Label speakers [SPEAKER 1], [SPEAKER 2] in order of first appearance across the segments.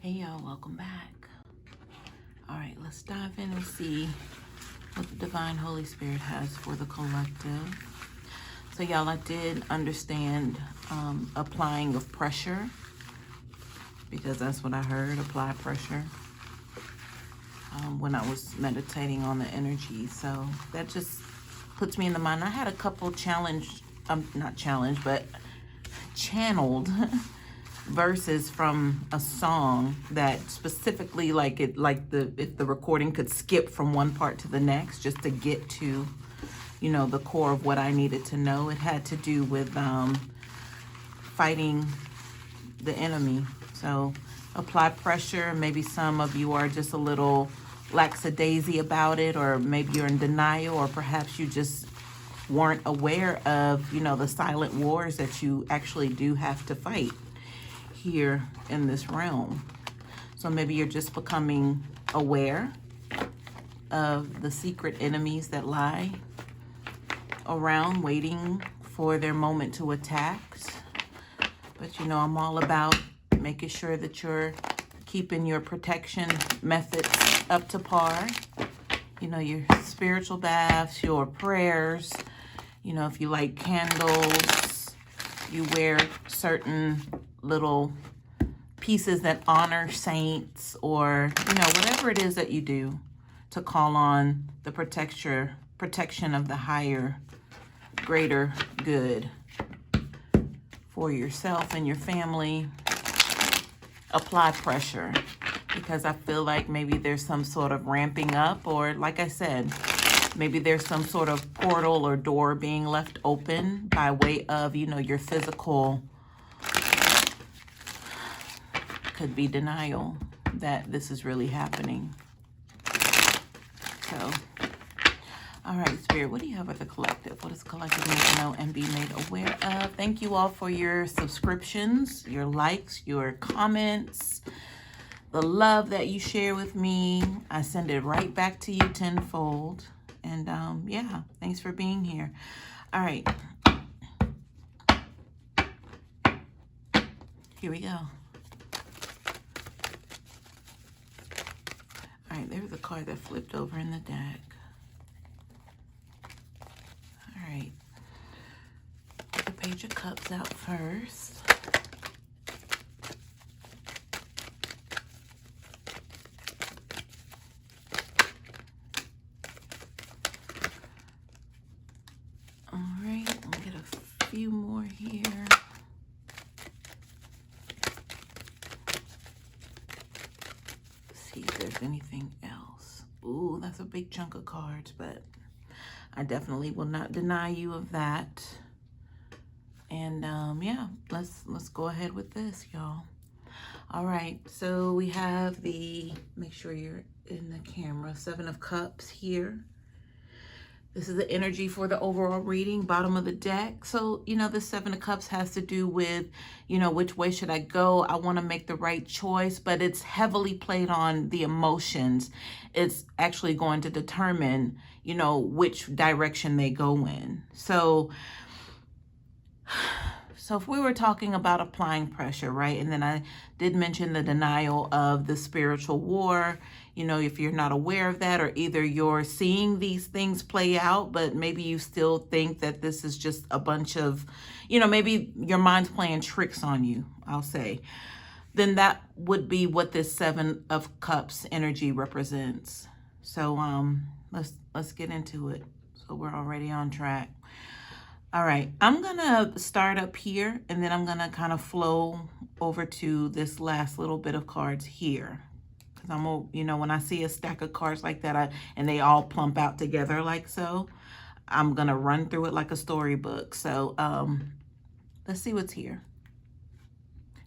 [SPEAKER 1] Hey y'all, welcome back. All right, let's dive in and see what the Divine Holy Spirit has for the collective. So y'all, I did understand applying of pressure, because that's what I heard, apply pressure, when I was meditating on the energy. So that just puts me in the mind. I had a couple not challenged, but channeled verses from a song that specifically if the recording could skip from one part to the next just to get to, the core of what I needed to know. It had to do with fighting the enemy. So apply pressure. Maybe some of you are just a little lackadaisy about it, or maybe you're in denial, or perhaps you just weren't aware of, the silent wars that you actually do have to fight here in this realm. So maybe you're just becoming aware of the secret enemies that lie around waiting for their moment to attack. But I'm all about making sure that you're keeping your protection methods up to par. Your spiritual baths, your prayers, if you light candles, you wear certain little pieces that honor saints, or whatever it is that you do to call on the protection of the higher, greater good for yourself and your family. Apply pressure, because I feel like maybe there's some sort of ramping up, or like I said, maybe there's some sort of portal or door being left open by way of, your physical, could be denial that this is really happening. So, all right, Spirit, what do you have with the collective? What does the collective need to know and be made aware of? Thank you all for your subscriptions, your likes, your comments, the love that you share with me. I send it right back to you tenfold. And yeah, thanks for being here. All right. Here we go. All right, there's a card that flipped over in the deck. All right. Get the Page of Cups out first. All right, I'll get a few more here. See if there's anything else. Ooh, that's a big chunk of cards, but I definitely will not deny you of that. And yeah, let's go ahead with this, y'all. All right, so we have make sure you're in the camera, Seven of Cups here. This is the energy for the overall reading, bottom of the deck. So, the Seven of Cups has to do with, which way should I go? I want to make the right choice, but it's heavily played on the emotions. It's actually going to determine, which direction they go in. So if we were talking about applying pressure, right? And then I did mention the denial of the spiritual war. If you're not aware of that, or either you're seeing these things play out, but maybe you still think that this is just a bunch of, maybe your mind's playing tricks on you, I'll say, then that would be what this Seven of Cups energy represents. So let's get into it. So we're already on track. All right, I'm gonna start up here, and then I'm gonna kind of flow over to this last little bit of cards here. Because when I see a stack of cards like that, and they all plump out together like so, I'm gonna run through it like a storybook. So let's see what's here.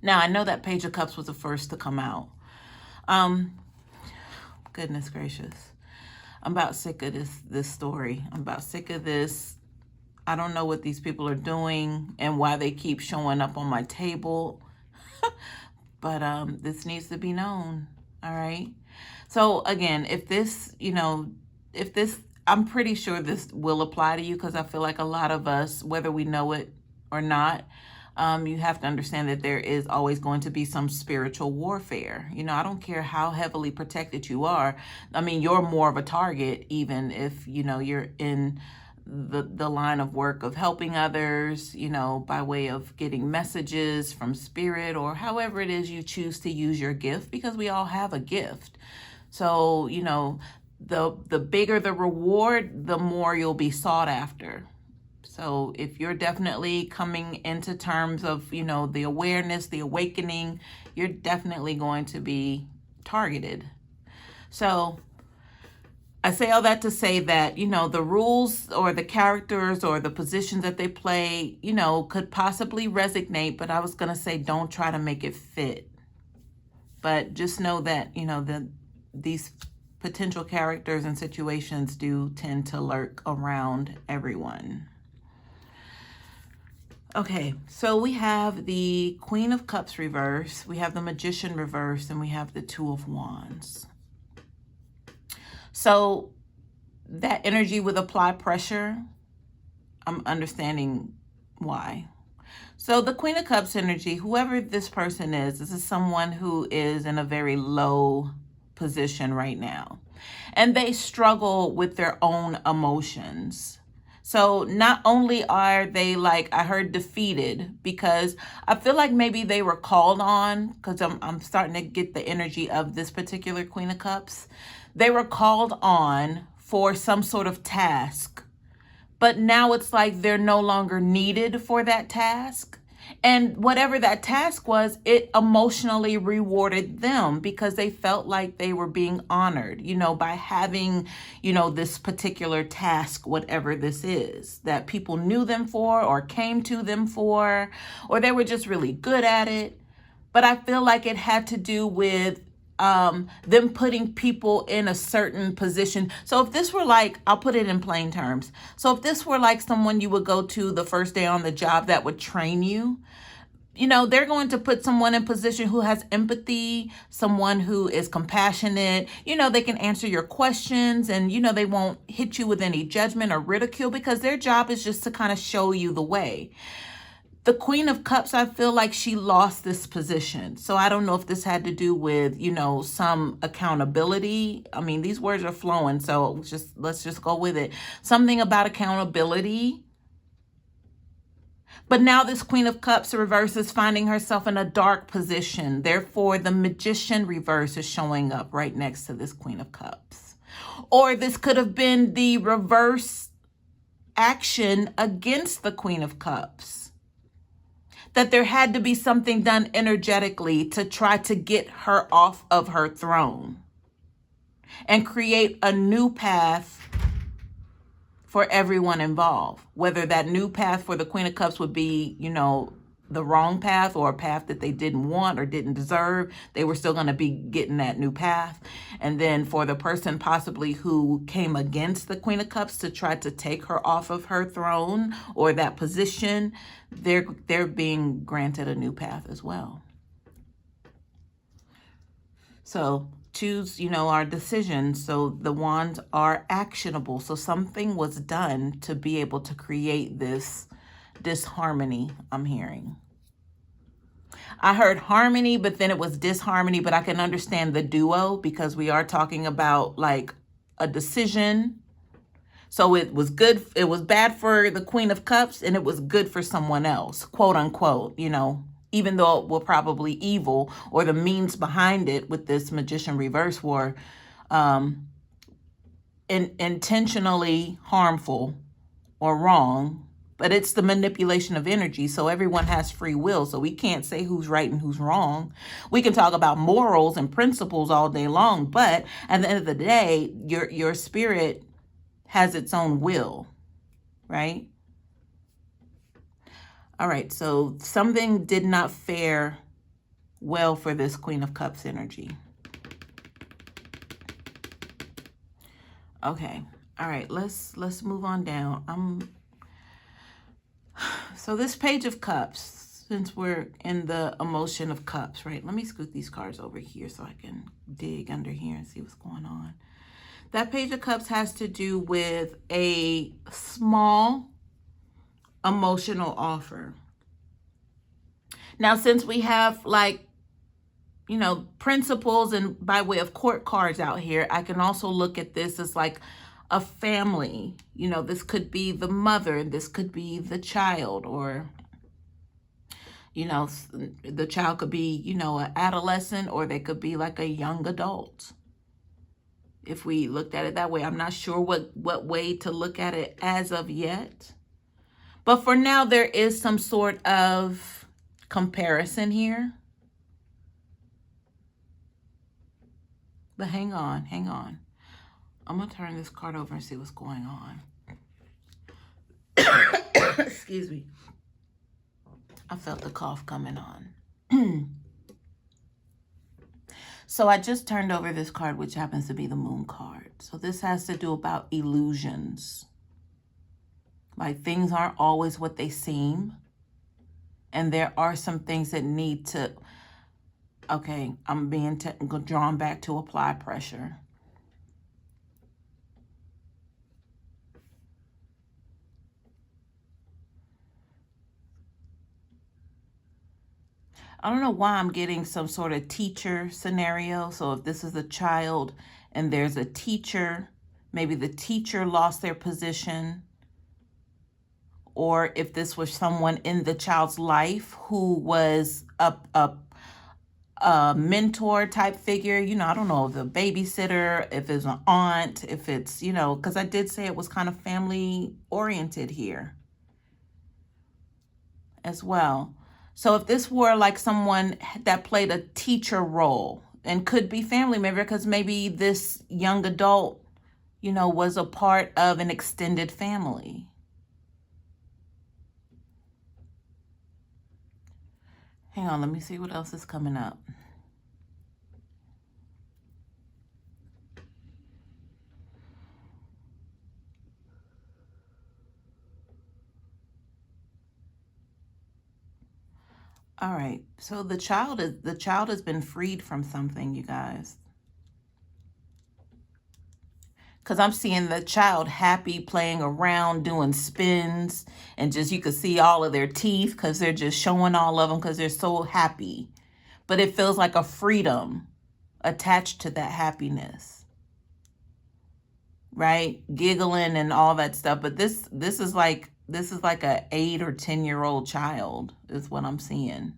[SPEAKER 1] Now, I know that Page of Cups was the first to come out. Goodness gracious. I'm about sick of this story. I'm about sick of this. I don't know what these people are doing and why they keep showing up on my table. But this needs to be known. All right. So again, if this, I'm pretty sure this will apply to you, because I feel like a lot of us, whether we know it or not, You have to understand that there is always going to be some spiritual warfare. You know, I don't care how heavily protected you are. I mean, you're more of a target, even if, you know, you're in the line of work of helping others, you know, by way of getting messages from spirit, or however it is you choose to use your gift, because we all have a gift. So, you know, the bigger the reward, the more you'll be sought after. So if you're definitely coming into terms of, you know, the awareness, the awakening, you're definitely going to be targeted. So I say all that to say that, you know, the rules or the characters or the positions that they play, you know, could possibly resonate, but I was going to say don't try to make it fit. But just know that, you know, these potential characters and situations do tend to lurk around everyone. Okay, so we have the Queen of Cups reverse, we have the Magician reverse, and we have the Two of Wands. So that energy with apply pressure, I'm understanding why. So the Queen of Cups energy, whoever this person is, this is someone who is in a very low position right now. And they struggle with their own emotions. So not only are they, like, I heard defeated, because I feel like maybe they were called on, because I'm starting to get the energy of this particular Queen of Cups. They were called on for some sort of task, but now it's like they're no longer needed for that task. And whatever that task was, it emotionally rewarded them because they felt like they were being honored, you know, by having, you know, this particular task, whatever this is, that people knew them for or came to them for, or they were just really good at it. But I feel like it had to do with them putting people in a certain position. So if this were like, I'll put it in plain terms. So if this were like someone you would go to the first day on the job that would train you, you know, they're going to put someone in position who has empathy, someone who is compassionate. You know, they can answer your questions, and, you know, they won't hit you with any judgment or ridicule, because their job is just to kind of show you the way. The Queen of Cups, I feel like she lost this position. So I don't know if this had to do with, you know, some accountability. I mean, these words are flowing, so let's just go with it. Something about accountability. But now this Queen of Cups reverse is finding herself in a dark position. Therefore, the Magician reverse is showing up right next to this Queen of Cups. Or this could have been the reverse action against the Queen of Cups. That there had to be something done energetically to try to get her off of her throne and create a new path for everyone involved. Whether that new path for the Queen of Cups would be, you know, the wrong path, or a path that they didn't want or didn't deserve, they were still going to be getting that new path. And then for the person possibly who came against the Queen of Cups to try to take her off of her throne or that position, they're being granted a new path as well. So choose, you know, our decisions. So the wands are actionable. So something was done to be able to create this disharmony, I'm hearing. I heard harmony, but then it was disharmony, but I can understand the duo because we are talking about like a decision. So it was good, it was bad for the Queen of Cups, and it was good for someone else, quote unquote, you know, even though it were probably evil, or the means behind it with this Magician reverse were intentionally harmful or wrong. But it's the manipulation of energy. So everyone has free will. So we can't say who's right and who's wrong. We can talk about morals and principles all day long. But at the end of the day, your spirit has its own will, right? All right. So something did not fare well for this Queen of Cups energy. Okay. All right. Let's move on down. So this Page of Cups, since we're in the emotion of cups, right? Let me scoot these cards over here so I can dig under here and see what's going on. That Page of Cups has to do with a small emotional offer. Now, since we have like, you know, principles and by way of court cards out here, I can also look at this as like a family. You know, this could be the mother, this could be the child, or, you know, the child could be, you know, an adolescent, or they could be like a young adult. If we looked at it that way, I'm not sure what way to look at it as of yet. But for now, there is some sort of comparison here. But hang on, hang on. I'm going to turn this card over and see what's going on. Excuse me. I felt the cough coming on. So I just turned over this card, which happens to be the Moon card. So this has to do about illusions. Like things aren't always what they seem. And there are some things that need to... Okay, I'm being drawn back to apply pressure. I don't know why I'm getting some sort of teacher scenario. So if this is a child and there's a teacher, maybe the teacher lost their position. Or if this was someone in the child's life who was a mentor type figure, you know, I don't know, the babysitter, if it's an aunt, if it's, you know, because I did say it was kind of family oriented here as well. So if this were like someone that played a teacher role and could be family member, because maybe this young adult, you know, was a part of an extended family. Hang on, let me see what else is coming up. All right, so the child has been freed from something, you guys. Because I'm seeing the child happy, playing around, doing spins, and just you could see all of their teeth because they're just showing all of them because they're so happy. But it feels like a freedom attached to that happiness, right? Giggling and all that stuff. But this is like a 8 or 10-year-old child is what I'm seeing.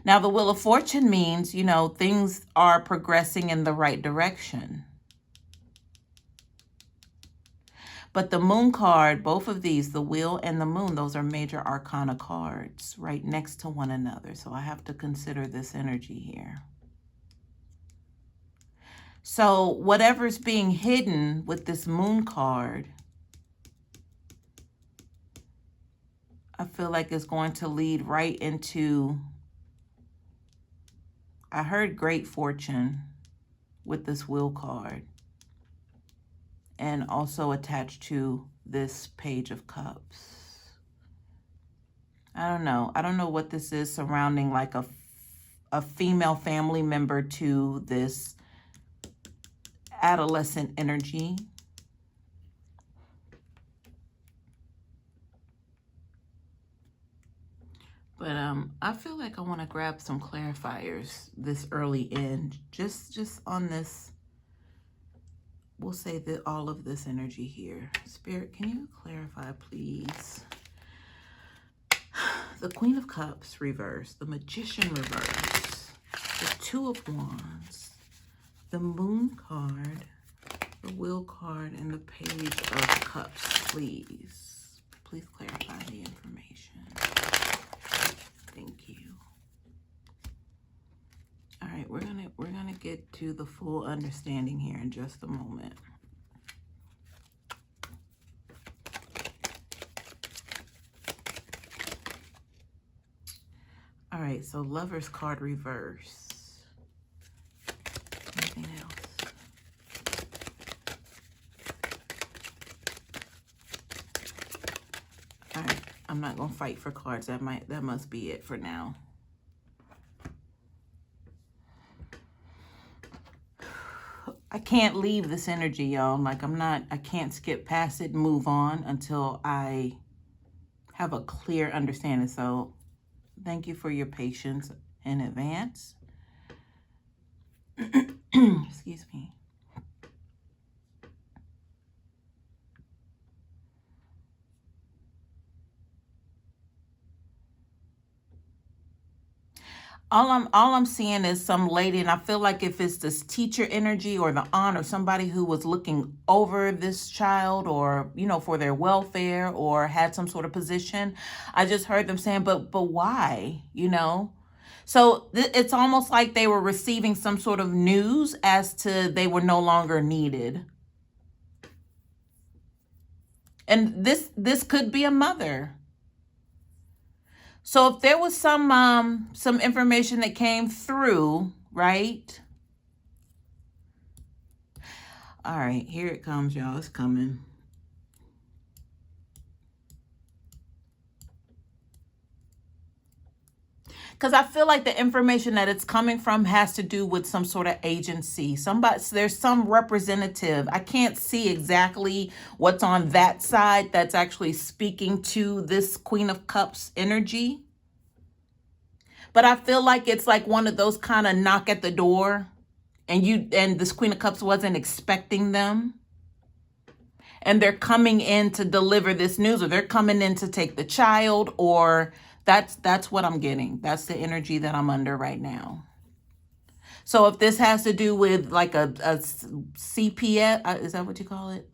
[SPEAKER 1] Now, the Wheel of Fortune means, you know, things are progressing in the right direction. But the Moon card, both of these, the Wheel and the Moon, those are major arcana cards right next to one another. So I have to consider this energy here. So whatever's being hidden with this Moon card, I feel like it's going to lead right into, I heard great fortune with this Wheel card. And also attached to this Page of Cups. I don't know. I don't know what this is surrounding like a female family member to this adolescent energy. But I feel like I want to grab some clarifiers this early in, just on this. We'll say that all of this energy here. Spirit, can you clarify, please? The Queen of Cups reverse, the Magician reverse, the Two of Wands, the Moon card, the Wheel card, and the Page of Cups, please. Please clarify the information. Thank you. All right, we're gonna get to the full understanding here in just a moment. All right, so Lover's card reverse. Anything else? All right, I'm not gonna fight for cards. That must be it for now. I can't leave this energy, y'all. Like I can't skip past it and move on until I have a clear understanding. So Thank you for your patience in advance. Excuse me. All I'm seeing is some lady, and I feel like if it's this teacher energy or the aunt or somebody who was looking over this child, or for their welfare, or had some sort of position, I just heard them saying, but why, So it's almost like they were receiving some sort of news as to they were no longer needed. And this could be a mother. So if there was some information that came through, right? All right, here it comes, y'all. It's coming. Because I feel like the information that it's coming from has to do with some sort of agency. There's some representative. I can't see exactly what's on that side that's actually speaking to this Queen of Cups energy. But I feel like it's like one of those kind of knock at the door, and this Queen of Cups wasn't expecting them. And they're coming in to deliver this news, or they're coming in to take the child, or that's what I'm getting. That's the energy that I'm under right now. So if this has to do with like a CPS, is that what you call it?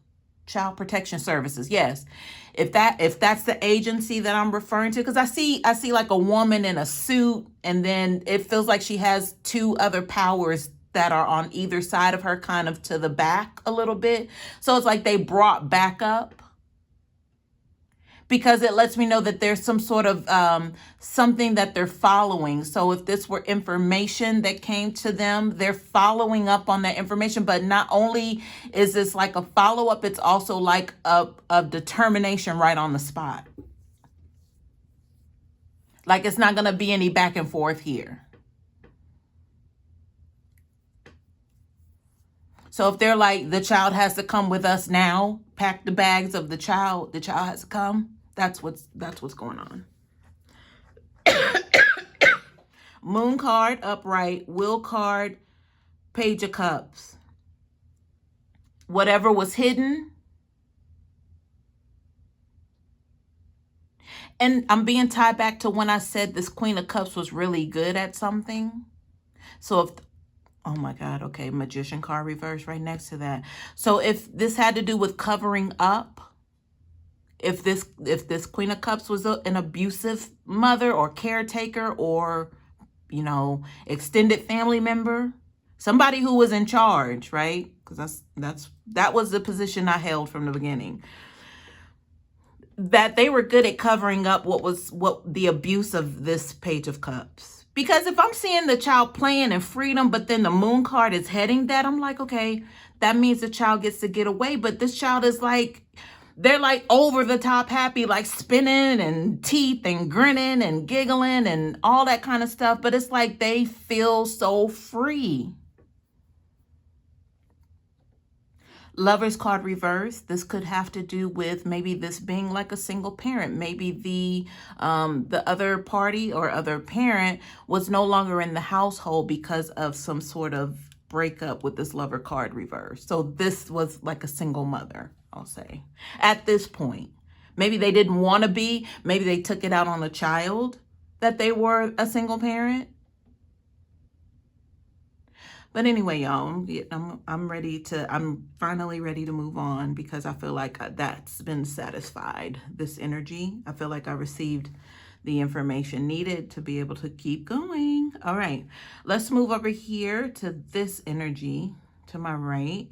[SPEAKER 1] Child Protection Services. Yes. If that's the agency that I'm referring to, because I see like a woman in a suit, and then it feels like she has two other powers that are on either side of her, kind of to the back a little bit. So it's like they brought back up, because it lets me know that there's some sort of something that they're following. So if this were information that came to them, they're following up on that information. But not only is this like a follow-up, it's also like a determination right on the spot. Like it's not going to be any back and forth here. So if they're like, the child has to come with us now, pack the bags of the child has to come. That's what's going on. Moon card, upright. Will card, Page of Cups. Whatever was hidden. And I'm being tied back to when I said this Queen of Cups was really good at something. So oh my God, okay, Magician card reverse right next to that. So if this had to do with covering up, if this Queen of Cups was an abusive mother or caretaker, or, extended family member, somebody who was in charge, right? Because that was the position I held from the beginning. That they were good at covering up what the abuse of this Page of Cups. Because if I'm seeing the child playing in freedom, but then the Moon card is heading that, I'm like, okay, that means the child gets to get away. But this child is like, they're like over the top happy, like spinning and teeth and grinning and giggling and all that kind of stuff. But it's like they feel so free. Lovers card reverse. This could have to do with maybe this being like a single parent. Maybe the other party or other parent was no longer in the household because of some sort of breakup with this lover card reverse. So this was like a single mother, I'll say, at this point. Maybe they didn't want to be. Maybe they took it out on the child that they were a single parent. But anyway, y'all, I'm finally ready to move on, because I feel like that's been satisfied, this energy. I feel like I received the information needed to be able to keep going. All right, let's move over here to this energy to my right.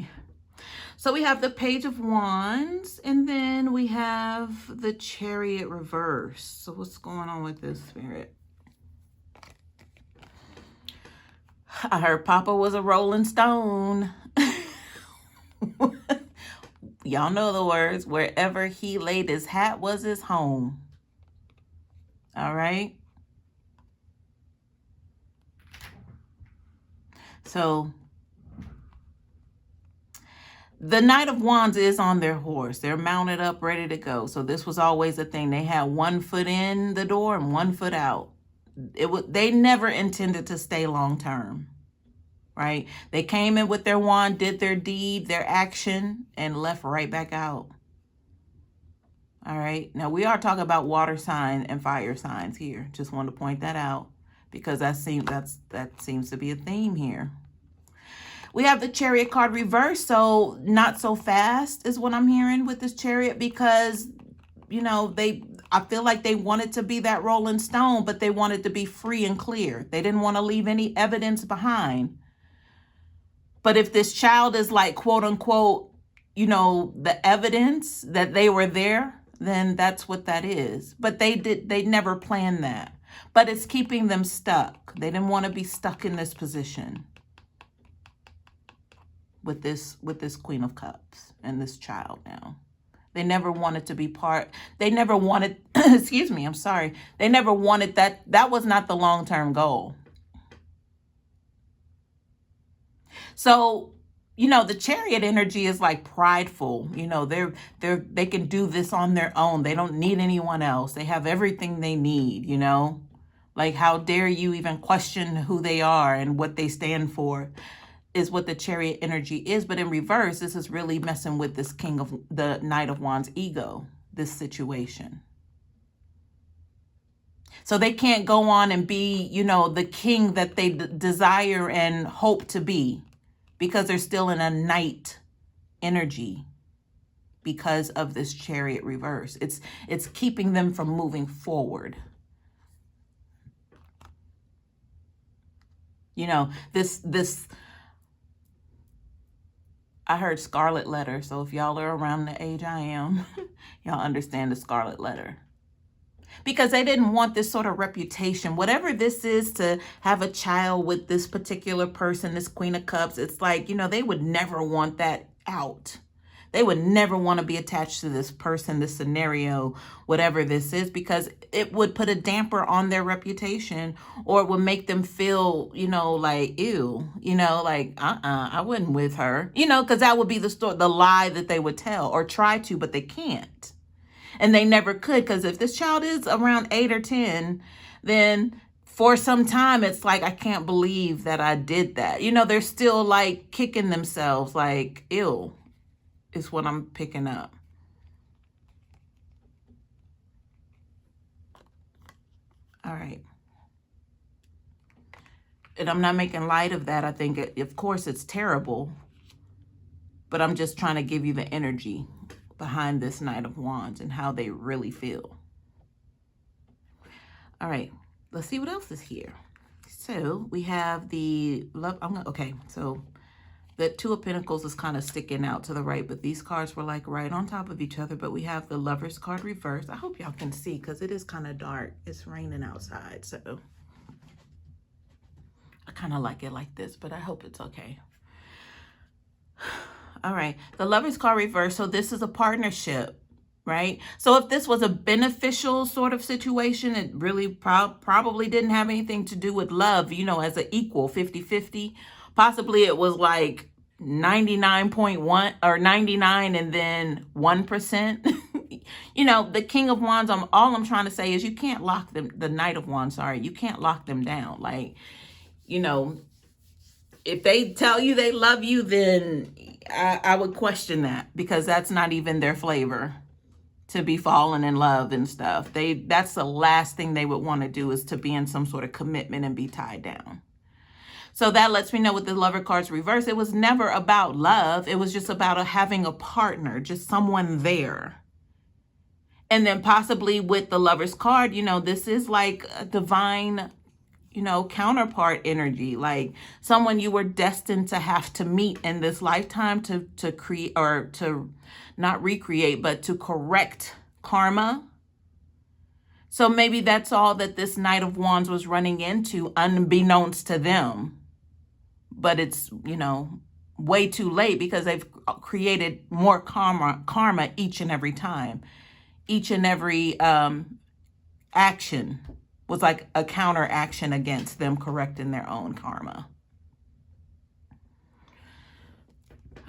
[SPEAKER 1] So we have the Page of Wands, and then we have the Chariot reverse. So what's going on with this, Spirit? I heard Papa was a Rolling Stone. Y'all know the words. Wherever he laid his hat was his home. All right. So the Knight of Wands is on their horse. They're mounted up, ready to go. So this was always a thing. They had one foot in the door and one foot out. they never intended to stay long term, right? They came in with their wand, did their deed, their action, and left right back out. All right. Now we are talking about water sign and fire signs here. Just want to point that out because that seems to be a theme here. We have the Chariot card reversed, so not so fast is what I'm hearing with this Chariot, because, you know, I feel like they wanted to be that Rolling Stone, but they wanted to be free and clear. They didn't want to leave any evidence behind. But if this child is like, quote unquote, you know, the evidence that they were there, then that's what that is. But they never planned that. But it's keeping them stuck. They didn't want to be stuck in this position with this Queen of Cups and this child now. They never wanted to be part. They never wanted, excuse me, I'm sorry. They never wanted that. That was not the long-term goal. So, you know, the Chariot energy is like prideful. You know, they can do this on their own. They don't need anyone else. They have everything they need, you know. Like, how dare you even question who they are and what they stand for, is what the Chariot energy is. But in reverse, this is really messing with this the Knight of Wands ego, this situation. So they can't go on and be, you know, the king that they desire and hope to be, because they're still in a Knight energy because of this Chariot reverse. It's keeping them from moving forward. You know, this I heard scarlet letter. So if y'all are around the age I am, y'all understand the scarlet letter. Because they didn't want this sort of reputation, whatever this is, to have a child with this particular person, this Queen of Cups. It's like, you know, they would never want that out. They would never want to be attached to this person, this scenario, whatever this is, because it would put a damper on their reputation, or it would make them feel, you know, like, ew, you know, like, I wasn't with her, you know, because that would be the lie that they would tell or try to, but they can't. And they never could, because if this child is around 8 or 10, then for some time, it's like, I can't believe that I did that. You know, they're still like kicking themselves, like, ew, is what I'm picking up. All right. And I'm not making light of that. I think, of course, it's terrible. But I'm just trying to give you the energy behind this Knight of Wands and how they really feel. All right. Let's see what else is here. So we have the love. Okay. So the Two of Pentacles is kind of sticking out to the right, but these cards were like right on top of each other. But we have the Lovers card reversed. I hope y'all can see, because it is kind of dark. It's raining outside, so I kind of like it like this, but I hope it's okay. All right, the Lovers card reversed. So this is a partnership, right? So if this was a beneficial sort of situation, it really probably didn't have anything to do with love, you know, as an equal 50-50. Possibly it was like 99.1 or 99 and then 1%. You know, the King of Wands, all I'm trying to say is you can't lock them, the Knight of Wands, sorry, you can't lock them down. Like, you know, if they tell you they love you, then I would question that, because that's not even their flavor, to be falling in love and stuff. That's the last thing they would want to do, is to be in some sort of commitment and be tied down. So that lets me know with the Lover cards reversed, it was never about love. It was just about having a partner, just someone there. And then possibly with the Lover's card, you know, this is like a divine, you know, counterpart energy, like someone you were destined to have to meet in this lifetime to create, or to not recreate, but to correct karma. So maybe that's all that this Knight of Wands was running into, unbeknownst to them. But it's, you know, way too late, because they've created more karma each and every time. Each and every action was like a counteraction against them correcting their own karma.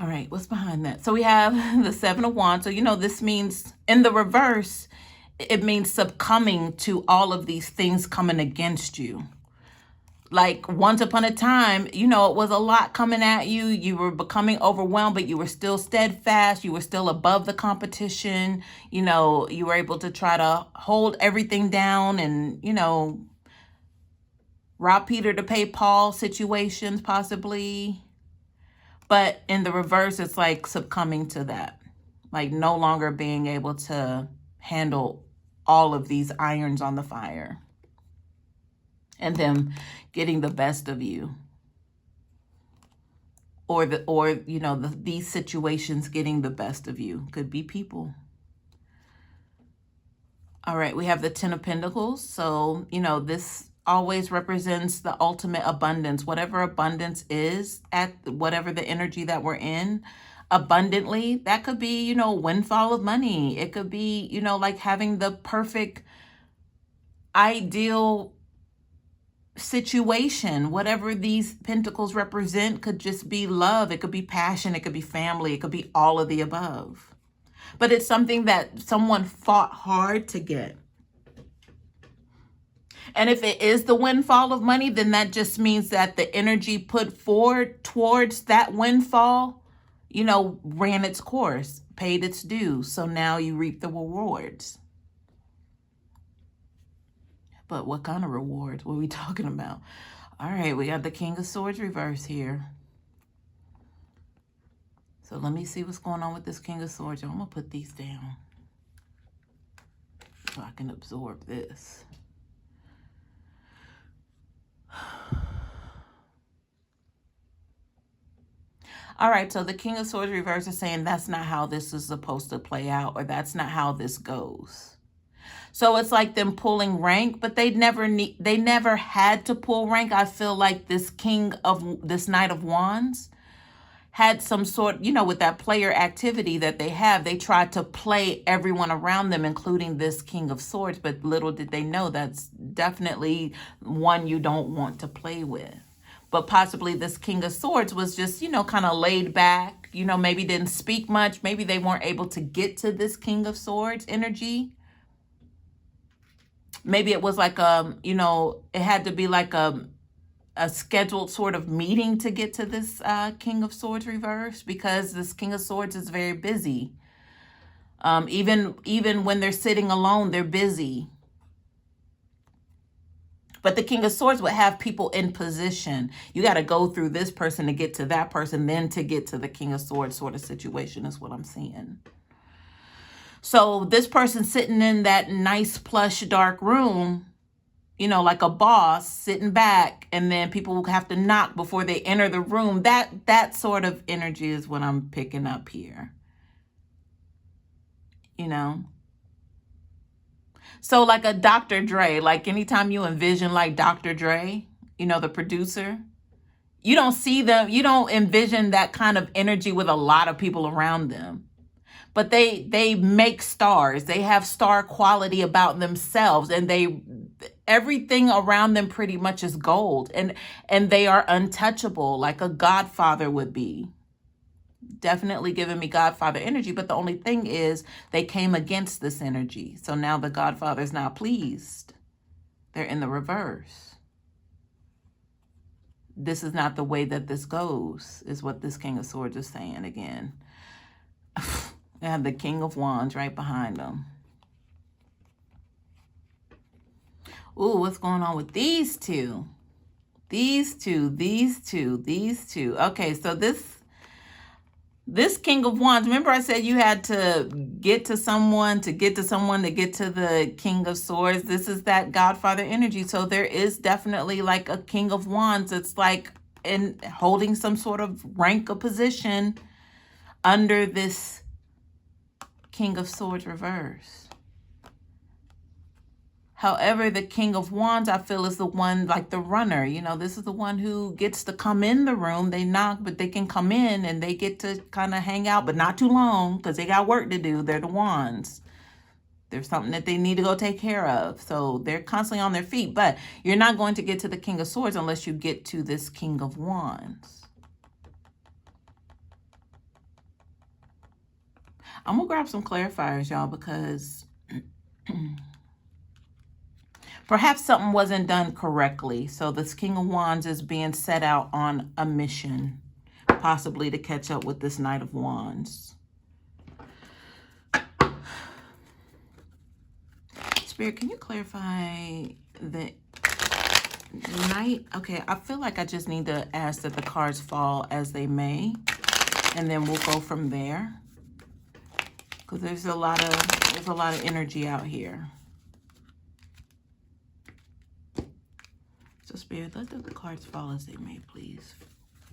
[SPEAKER 1] All right, what's behind that? So we have the Seven of Wands. So, you know, this means in the reverse, it means succumbing to all of these things coming against you. Like once upon a time, you know, it was a lot coming at you. You were becoming overwhelmed, but you were still steadfast. You were still above the competition. You know, you were able to try to hold everything down and, you know, rob Peter to pay Paul situations possibly. But in the reverse, it's like succumbing to that. Like no longer being able to handle all of these irons on the fire. And them getting the best of you, or these situations getting the best of you. Could be people. All right, we have the Ten of Pentacles. So, you know, this always represents the ultimate abundance. Whatever abundance is at whatever the energy that we're in, abundantly, that could be, you know, windfall of money. It could be, you know, like having the perfect, ideal situation. Whatever these pentacles represent could just be love. It could be passion. It could be family. It could be all of the above. But it's something that someone fought hard to get. And if it is the windfall of money, then that just means that the energy put forward towards that windfall, you know, ran its course, paid its dues. So now you reap the rewards. But what kind of rewards? What are we talking about? All right, we got the King of Swords reverse here. So let me see what's going on with this King of Swords. I'm going to put these down so I can absorb this. All right, so the King of Swords reverse is saying that's not how this is supposed to play out, or that's not how this goes. So it's like them pulling rank, but they never had to pull rank. I feel like this Knight of Wands had some sort, you know, with that player activity that they have, they tried to play everyone around them, including this King of Swords, but little did they know that's definitely one you don't want to play with. But possibly this King of Swords was just, you know, kind of laid back, you know, maybe didn't speak much. Maybe they weren't able to get to this King of Swords energy. Maybe it was like, you know, it had to be like a scheduled sort of meeting to get to this King of Swords reverse, because this King of Swords is very busy. Even when they're sitting alone, they're busy. But the King of Swords would have people in position. You got to go through this person to get to that person, then to get to the King of Swords sort of situation is what I'm seeing. So this person sitting in that nice plush dark room, you know, like a boss sitting back, and then people will have to knock before they enter the room. That sort of energy is what I'm picking up here. You know? So like a Dr. Dre, like anytime you envision like Dr. Dre, you know, the producer, you don't see them, you don't envision that kind of energy with a lot of people around them. But they make stars. They have star quality about themselves, and everything around them pretty much is gold, and they are untouchable, like a Godfather would be. Definitely giving me Godfather energy, but the only thing is they came against this energy. So now the Godfather is not pleased. They're in the reverse. This is not the way that this goes, is what this King of Swords is saying again. They have the King of Wands right behind them. Ooh, what's going on with these two? These two. Okay, so this King of Wands, remember I said you had to get to someone, to get to the King of Swords. This is that Godfather energy. So there is definitely like a King of Wands. It's like in holding some sort of rank or position under this King of Swords reverse. However, the King of Wands, I feel, is the one, like the runner. You know, this is the one who gets to come in the room. They knock, but they can come in and they get to kind of hang out, but not too long because they got work to do. They're the wands. There's something that they need to go take care of. So they're constantly on their feet. But you're not going to get to the King of Swords unless you get to this King of Wands. I'm going to grab some clarifiers, y'all, because Perhaps something wasn't done correctly. So this King of Wands is being set out on a mission, possibly to catch up with this Knight of Wands. Spirit, can you clarify the Knight? Okay, I feel like I just need to ask that the cards fall as they may, and then we'll go from there. Because there's a lot of energy out here. So Spirit, let the cards fall as they may, please.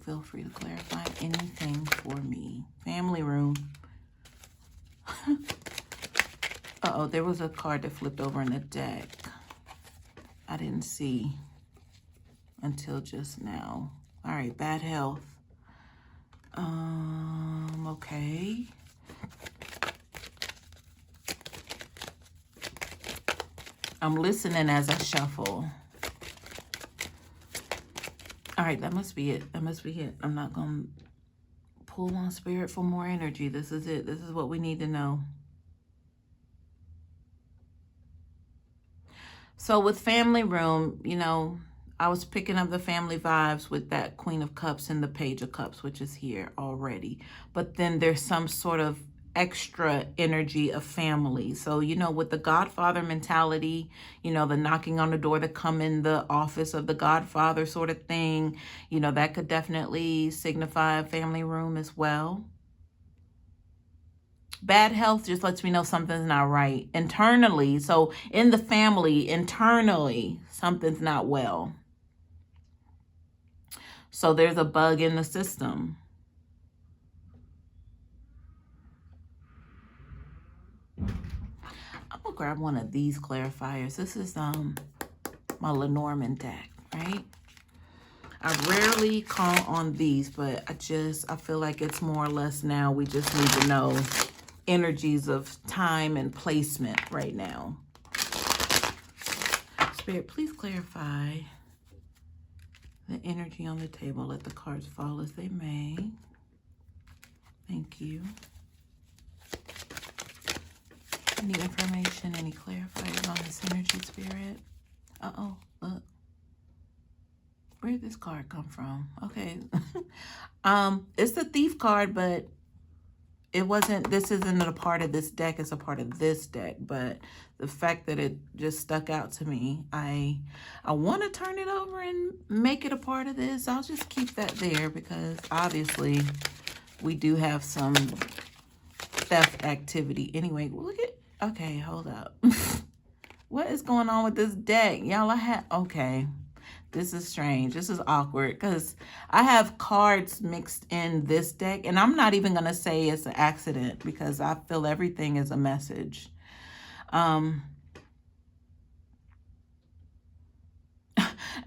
[SPEAKER 1] Feel free to clarify anything for me. Family room. Uh-oh, there was a card that flipped over in the deck. I didn't see until just now. All right, bad health. Okay. I'm listening as I shuffle. All right, that must be it. That must be it. I'm not going to pull on Spirit for more energy. This is it. This is what we need to know. So with family room, you know, I was picking up the family vibes with that Queen of Cups and the Page of Cups, which is here already. But then there's some sort of extra energy of family. So, you know, with the Godfather mentality, you know, the knocking on the door to come in the office of the Godfather sort of thing, you know, that could definitely signify a family room as well. Bad health just lets me know something's not right internally. So in the family, internally, something's not well. So there's a bug in the system. I'm gonna grab one of these clarifiers. This is my Lenormand deck, right? I rarely call on these, but I feel like it's more or less now we just need to know energies of time and placement right now. Spirit, please clarify the energy on the table. Let the cards fall as they may. Thank you. Any information, any clarifiers on this energy, Spirit? Uh-oh, look. Where did this card come from? Okay. It's the Thief card, but it wasn't, this isn't a part of this deck, it's a part of this deck. But the fact that it just stuck out to me, I want to turn it over and make it a part of this. I'll just keep that there because obviously we do have some theft activity. Anyway, look at, okay, hold up. What is going on with this deck? Y'all, okay. This is strange. This is awkward because I have cards mixed in this deck, and I'm not even going to say it's an accident because I feel everything is a message. And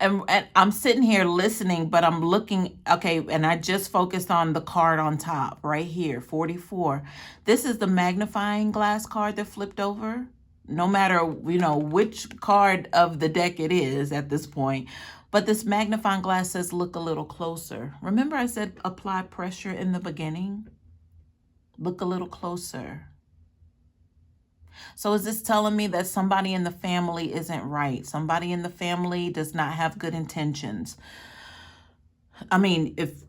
[SPEAKER 1] I'm sitting here listening, but I'm looking, okay, and I just focused on the card on top right here, 44. This is the magnifying glass card that flipped over. No matter, you know, which card of the deck it is at this point. But this magnifying glass says look a little closer. Remember I said apply pressure in the beginning? Look a little closer. So is this telling me that somebody in the family isn't right? Somebody in the family does not have good intentions. I mean, if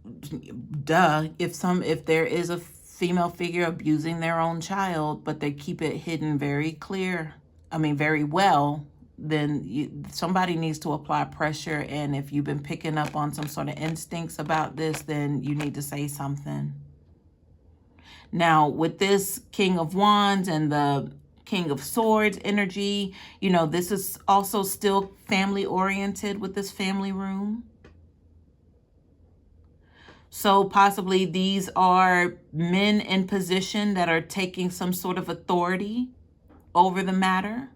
[SPEAKER 1] there is a female figure abusing their own child, but they keep it hidden very very well, then somebody needs to apply pressure. And if you've been picking up on some sort of instincts about this, then you need to say something. Now, with this King of Wands and the King of Swords energy, you know, this is also still family oriented with this family room. So possibly these are men in position that are taking some sort of authority over the matter.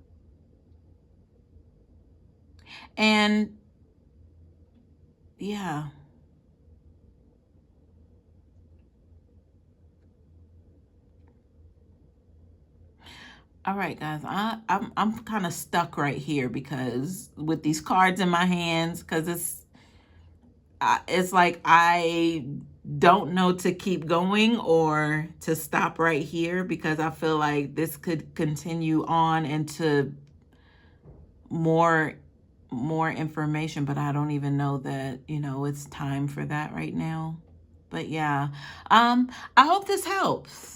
[SPEAKER 1] And yeah. All right, guys, I'm kind of stuck right here because with these cards in my hands, because it's like I don't know to keep going or to stop right here, because I feel like this could continue on into more information, but I don't even know that, you know, it's time for that right now. But yeah, I hope this helps.